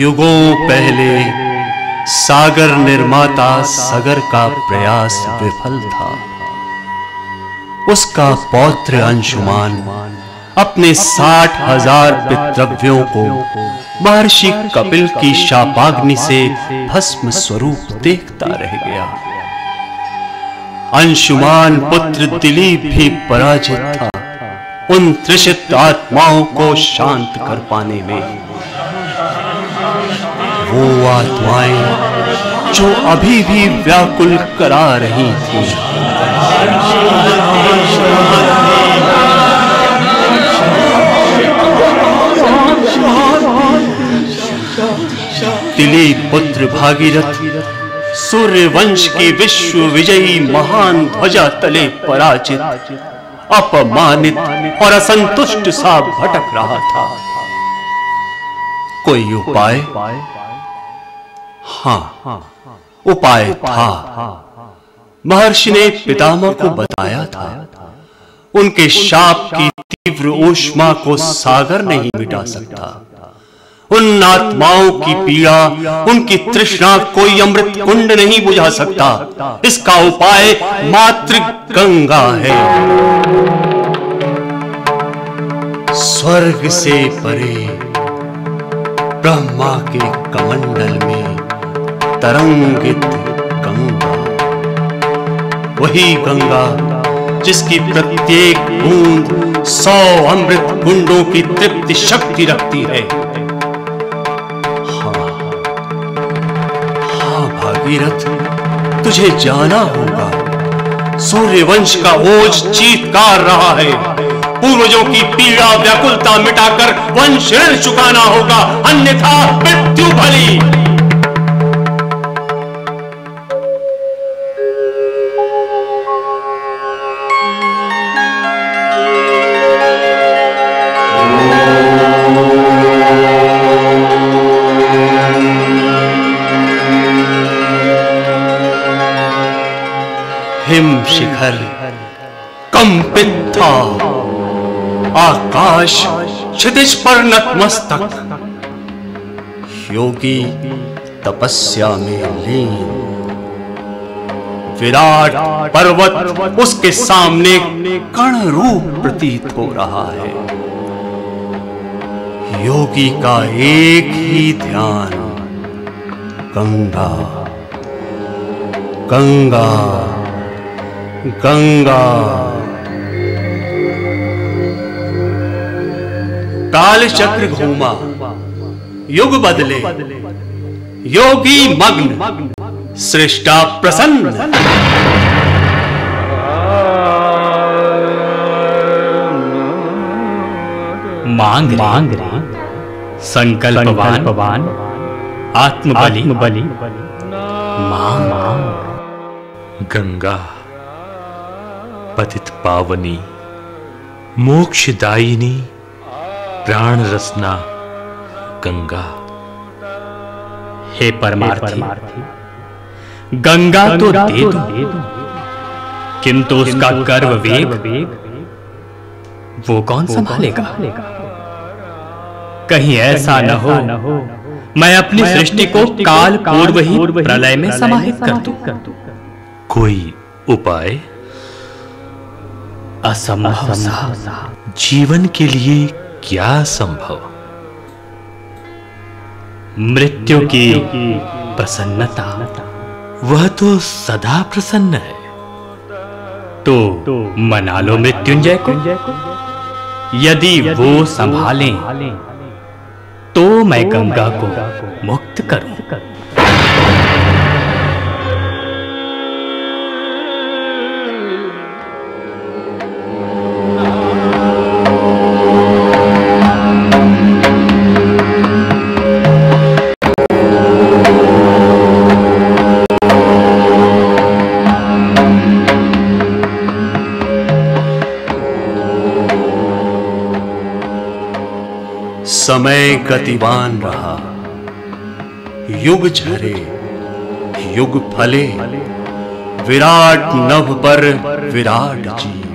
युगों पहले सागर निर्माता सगर का प्रयास विफल था। उसका पौत्र अंशुमान अपने 60,000 पितृव्यों को महर्षि कपिल की शापाग्नि से भस्म स्वरूप देखता रह गया। अंशुमान पुत्र दिलीप भी पराजित था उन त्रिषित आत्माओं को शांत कर पाने में। वो आत्माएं जो अभी भी व्याकुल करा रही थी, दिलीप पुत्र भागीरथ सूर्यवंश की विश्व विजयी महान ध्वजा तले पराजित, अपमानित और असंतुष्ट सा भटक रहा था। कोई उपाय? हाँ, उपाय था। महर्षि ने पितामह को बताया था। उनके शाप की तीव्र ऊष्मा को सागर नहीं मिटा सकता। उन आत्माओं की पीड़ा, उनकी तृष्णा कोई अमृत कुंड नहीं बुझा सकता। इसका उपाय मात्र गंगा है। स्वर्ग से परे ब्रह्मा के कमंडल में तरंगित गंगा, वही गंगा जिसकी प्रत्येक बूंद 100 अमृत कुंडों की तृप्ति शक्ति रखती है। हाँ भागीरथ, तुझे जाना होगा। सूर्यवंश का ओज चीत्कार रहा है। पूर्वजों की पीड़ा व्याकुलता मिटाकर वंश ऋण चुकाना होगा, अन्यथा मृत्यु भली। हिम शिखर कंपित था, आकाश क्षितिज पर नतमस्तक। योगी तपस्या में लीन, विराट पर्वत उसके सामने कण रूप प्रतीत हो रहा है। योगी का एक ही ध्यान, गंगा गंगा गंगा। काल चक्र घूमा, युग बदले, योगी मग्न, सृष्टा प्रसन्न। मांग रे संकल्पवान आत्मबलि मांग। गंगा पतित पावनी, मोक्षदायिनी, प्राण रसना गंगा। हे परमार्थी, गंगा तो दे दो, किंतु उसका गर्व वेग वो कौन संभालेगा? कहीं ऐसा न हो मैं अपनी सृष्टि को काल पूर्व ही प्रलय में समाहित कर दूं। कोई उपाय? असंभव सा। जीवन के लिए क्या संभव? मृत्यु की प्रसन्नता, वह तो सदा प्रसन्न है। तो मना लो मृत्युंजय को। यदि वो संभालें तो मैं गंगा को मुक्त करूं। समय गतिवान रहा, युग झरे, युग फले, विराट नभ पर विराट जीव,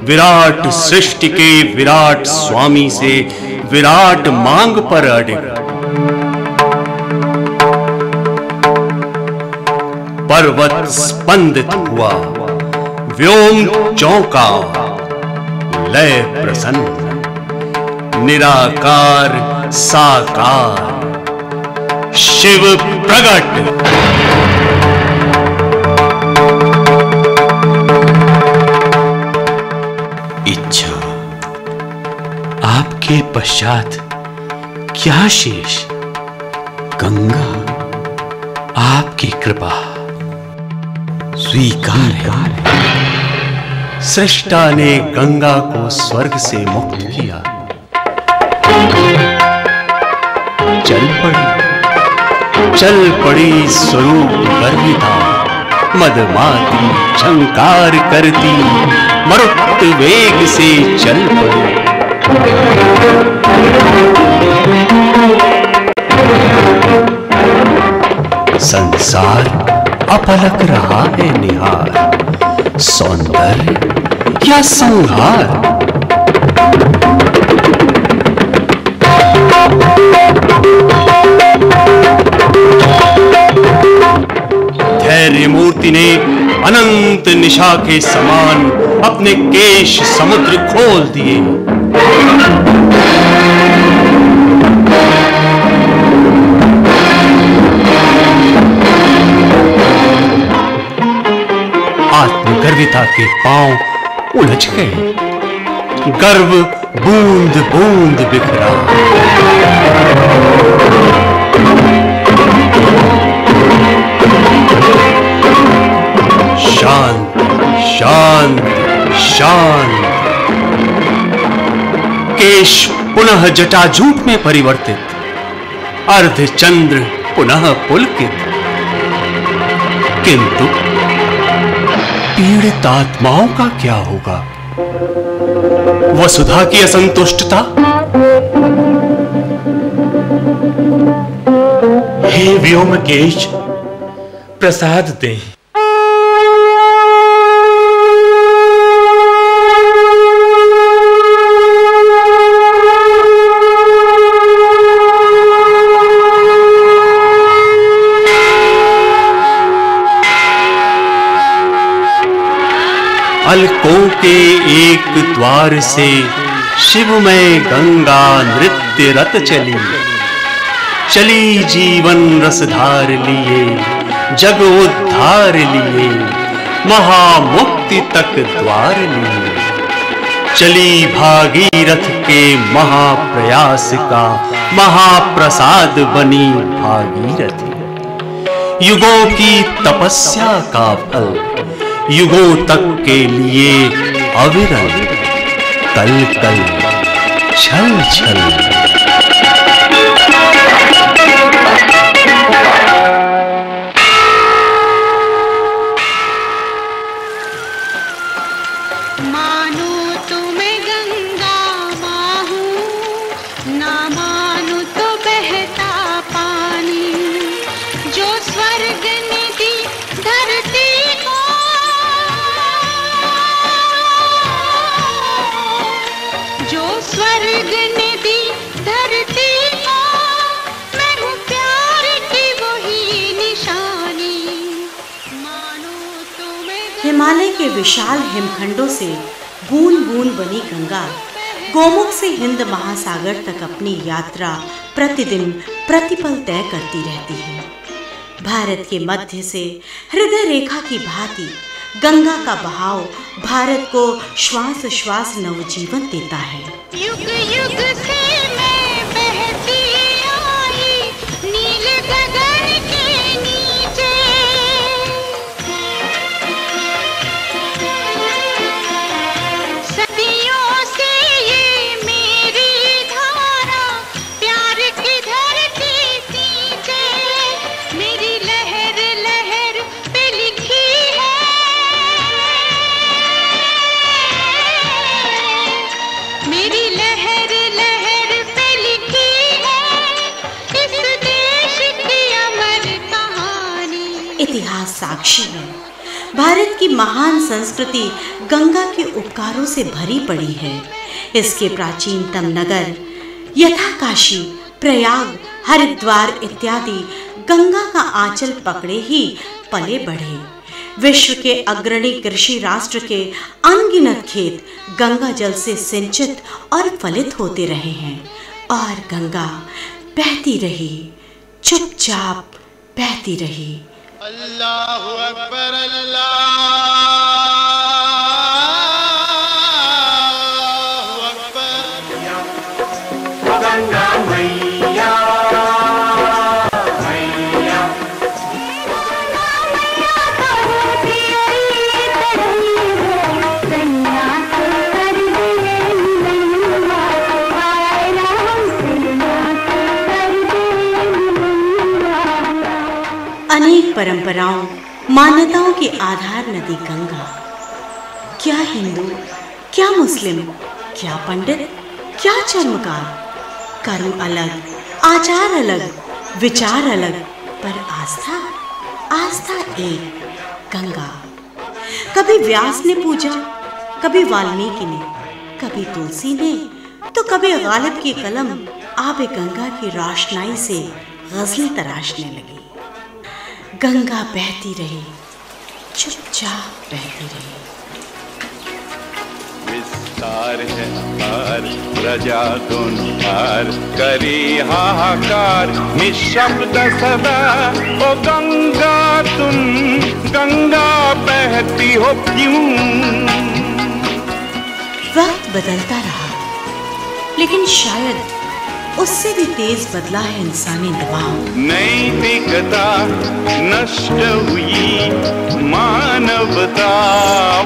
विराट सृष्टि के विराट स्वामी से विराट मांग पर अडिग। पर्वत स्पंदित हुआ, व्योम चौंका, लय प्रसन्न, निराकार साकार, शिव प्रगट। इच्छा, आपके पश्चात क्या शेष? गंगा, आपकी कृपा स्वीकार है। सृष्टा ने गंगा को स्वर्ग से मुक्त किया, चल पड़ी स्वरूप गर्विता, मदमाती झंकार करती, मरुत वेग से चल पड़ी। संसार अपलक रहा है निहार, सौंदर्य या संहार। धैर्य मूर्ति ने अनंत निशा के समान अपने केश समुद्र खोल दिए। आत्मगर्विता के पांव उलझ गए, गर्व बूंद बूंद बिखरा। शांत शांत शांत। केश पुनः जटाजूट में परिवर्तित, अर्धचंद्र पुनः पुलकित। किंतु पीड़ित आत्माओं का क्या होगा? वसुधा की असंतुष्टता? हे व्योमकेश, प्रसाद दें। अलकों के एक द्वार से शिवमय गंगा नृत्य रत चली जीवन रसधार लिए, जग उद्धार लिए, महामुक्ति तक द्वार लिए। चली भागीरथ के महाप्रयास का महाप्रसाद बनी भागीरथी। युगों की तपस्या का फल युगों तक के लिए अविरल, कल कल छल छल। मानो तुम्हें गंगा माँ हूँ, ना मानो तो बहता पानी, जो स्वर्ग ने दी धरती को, जो स्वर्ग ने दी धरती को, मैं हूँ प्यार की वही निशानी। मानो तुम्हें हिमालय के विशाल हिमखंडों से बूंद बूंद बनी गंगा गोमुख से हिंद महासागर तक अपनी यात्रा प्रतिदिन प्रतिपल तय करती रहती है। भारत के मध्य से हृदय रेखा की भांति गंगा का बहाव भारत को श्वास श्वास नवजीवन देता है। युग युग से मैं बहती आई नील गगन के नीचे, सदियों से ये मेरी धारा प्यार की धरती सींचे। मेरी लहर लहर पे लिखी है, मेरी लहर लहर पे लिखी है इस देश की अमर कहानी। इतिहास साक्षी है, भारत की महान संस्कृति गंगा के उपकारों से भरी पड़ी है। इसके प्राचीनतम नगर यथा काशी, प्रयाग, हरिद्वार इत्यादि गंगा का आंचल पकड़े ही पले बढ़े। विश्व के अग्रणी कृषि राष्ट्र के अनगिनत खेत गंगा जल से सिंचित और फलित होते रहे हैं और गंगा बहती रही, चुपचाप बहती रही। अल्लाहु अकबर, अल्लाहु अकबर। गंगा मैया, मैया अनेक परंपराओं मान्यताओं की आधार नदी गंगा। क्या हिंदू, क्या मुस्लिम, क्या पंडित, क्या चर्मकार, कर्म अलग, आचार अलग, विचार अलग, पर आस्था एक, गंगा। कभी व्यास ने पूजा, कभी वाल्मीकि ने, कभी तुलसी ने, तो कभी गालिब की कलम आबे गंगा की रोशनाई से गजलें तराशने लगी। गंगा बहती रही, चुपचाप बहती रही। विस्तार है पार, प्रजा दोनों करी हाहाकार, निशब्द सदा ओ गंगा तुम, गंगा बहती हो क्यों? वक्त बदलता रहा, लेकिन शायद उससे भी तेज बदला है इंसानी दबाव। नैतिकता नष्ट हुई, मानवता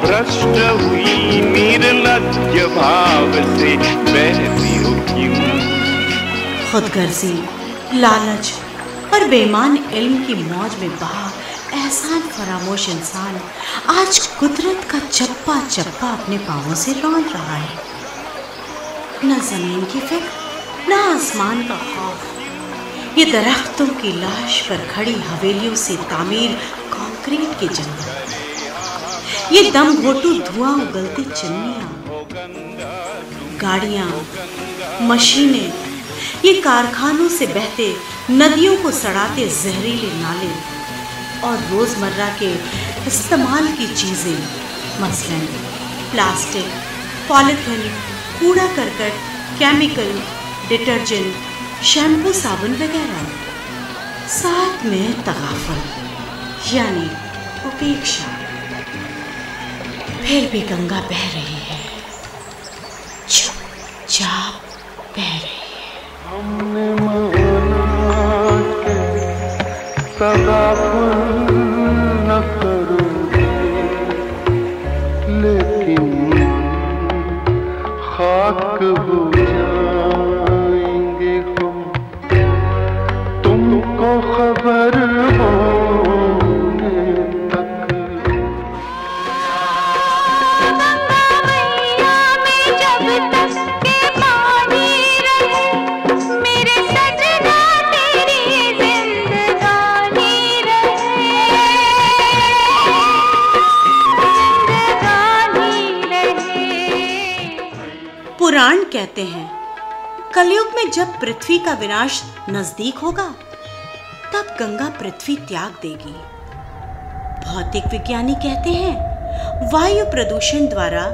भ्रष्ट हुई, निर्लज्ज भाव से बहती हो क्यों? खुदगर्जी, लालच और बेईमान इल्म की मौज में बहा एहसान फरामोश इंसान आज कुदरत का चप्पा चप्पा अपने पांवों से लौट रहा है। न जमीन की फिक्र, न आसमान का खौफ। ये दरख्तों की लाश पर खड़ी हवेलियों से तामीर कंक्रीट के जंगल, ये दम घोटू धुआं उगलती चिमनियां, गाड़ियां, मशीनें, ये कारखानों से बहते नदियों को सड़ाते जहरीले नाले और रोजमर्रा के इस्तेमाल की चीजें, मसलन प्लास्टिक, पॉलिथीन, कूड़ा करकट, केमिकल, डिटर्जेंट, शैम्पू, साबुन वगैरह। साथ में तगाफुल यानी उपेक्षा। फिर भी गंगा बह रही है, चुपचाप बह रही है। हमने माना तगाफुल न करोगे, लेकिन खाक हो जाएंगे हम, तुमको खबर होने तक। मैया में जब तक के पानी रहे, मेरे सजना तेरी जिंदगानी रहे, जिंदगानी रहे। पुराण कहते हैं कलयुग में जब पृथ्वी का विनाश नजदीक होगा तब गंगा पृथ्वी त्याग देगी। भौतिक विज्ञानी कहते हैं वायु प्रदूषण द्वारा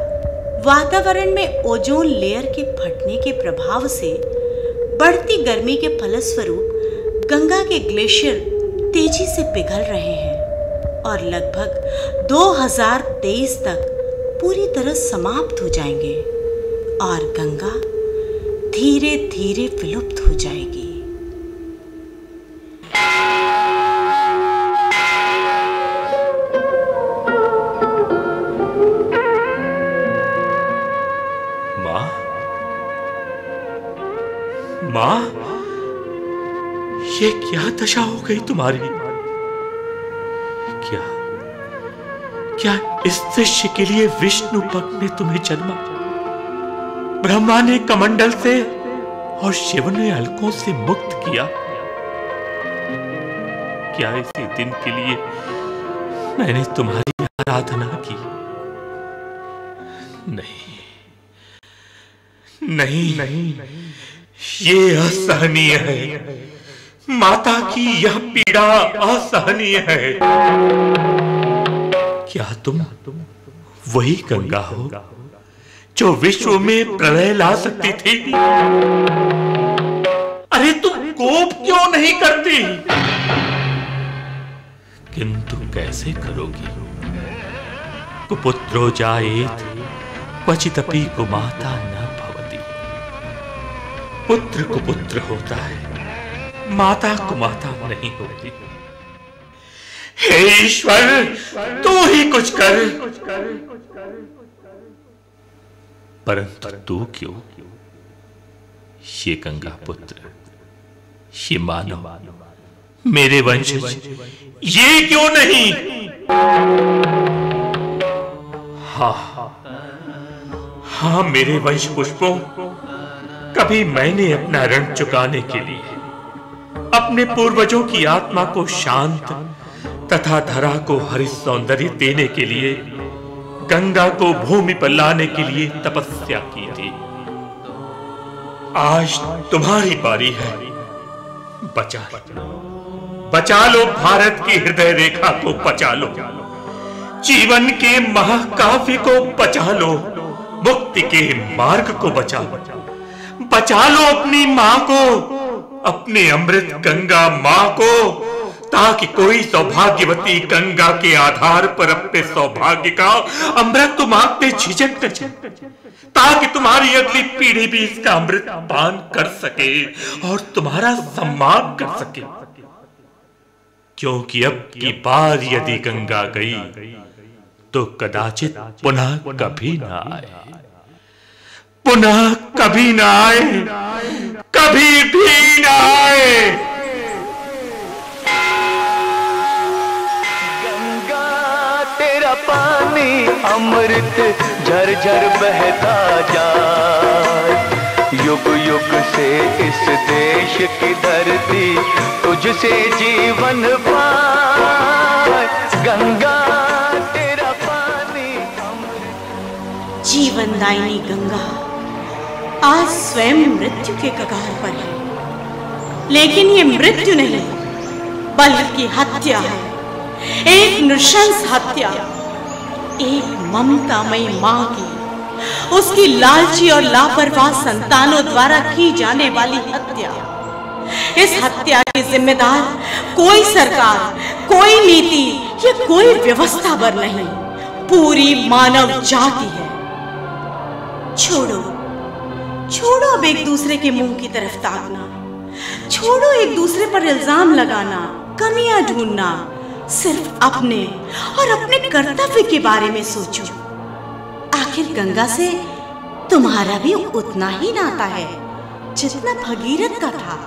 वातावरण में ओजोन लेयर के फटने के प्रभाव से बढ़ती गर्मी के फलस्वरूप गंगा के ग्लेशियर तेजी से पिघल रहे हैं और लगभग 2023 तक पूरी तरह समाप्त हो जाएंगे और गंगा धीरे धीरे विलुप्त हो जाएगी। माँ, ये क्या दशा हो गई तुम्हारी? क्या इस दृश्य के लिए विष्णु पग ने तुम्हें जन्मा? ब्रह्मा ने कमंडल से और शिव ने अलकों से मुक्त किया? क्या इसी दिन के लिए मैंने तुम्हारी आराधना की? नहीं, ये असहनीय है। माता की यह पीड़ा असहनीय है। क्या तुम वही गंगा हो जो विश्व में प्रलय ला सकती थी? अरे तुम कोप क्यों नहीं करती? किंतु कैसे करोगी? कुपुत्रो जायेत क्वचिदपि कुमाता न भवति। पुत्र कुपुत्र होता है, माता कुमाता नहीं होती। हे ईश्वर, तू ही कुछ कर। परंतु तू क्यों? ये गंगा पुत्र, ये मानव, मेरे वंशज, ये क्यों नहीं? हाँ, मेरे वंश पुष्पों, कभी मैंने अपना ऋण चुकाने के लिए, अपने पूर्वजों की आत्मा को शांत तथा धरा को हरित सौंदर्य देने के लिए, गंगा को भूमि पर लाने के लिए तपस्या की थी। आज तुम्हारी बारी है। बचा लो भारत की हृदय रेखा को, बचा लो जीवन के महाकाव्य को, बचा लो मुक्ति के मार्ग को, बचा लो अपनी मां को, अपने अमृत गंगा मां को, ताकि कोई सौभाग्यवती गंगा के आधार पर अपने सौभाग्य का अमृत मांगते झिझक न जाए, ताकि तुम्हारी अगली पीढ़ी भी इसका अमृत पान कर सके और तुम्हारा सम्मान कर सके। क्योंकि अब की बार यदि गंगा गई तो कदाचित पुनः कभी ना आए, पुनः कभी ना आए, कभी भी ना आए। गंगा तेरा पानी अमृत झरझर बहता जाए, युग युग से इस देश की धरती तुझसे जीवन पाए। गंगा तेरा पानी अमृत। जीवनदायिनी गंगा आज स्वयं मृत्यु के कगार पर है, लेकिन ये मृत्यु नहीं बल्कि हत्या है, एक नृशंस हत्या, एक ममतामयी मां की, उसकी लालची और लापरवाह संतानों द्वारा की जाने वाली हत्या। इस हत्या के जिम्मेदार कोई सरकार, कोई नीति या कोई व्यवस्था पर नहीं, पूरी मानव जाति है। छोड़ो छोड़ो अब एक दूसरे के मुंह की तरफ ताकना, छोड़ो एक दूसरे पर इल्जाम लगाना, कमियां ढूंढना, सिर्फ अपने और अपने कर्तव्य के बारे में सोचो। आखिर गंगा से तुम्हारा भी उतना ही नाता है जितना भगीरथ का था।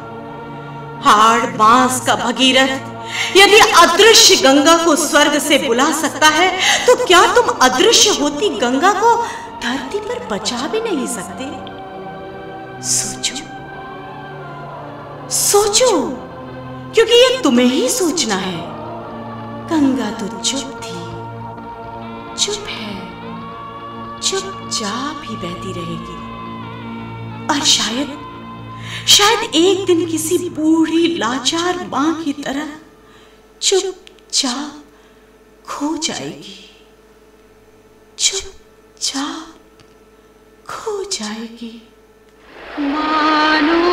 हाड़ बांस का भगीरथ यदि अदृश्य गंगा को स्वर्ग से बुला सकता है, तो क्या तुम अदृश्य होती गंगा को धरती पर बचा भी नहीं सकते? सोचो सोचो, क्योंकि ये तुम्हें ही सोचना है। गंगा तो चुप थी, चुप है, चुपचाप ही बहती रहेगी, और शायद एक दिन किसी बूढ़ी लाचार मां की तरह चुपचाप खो जाएगी, चुपचाप खो जाएगी। मानो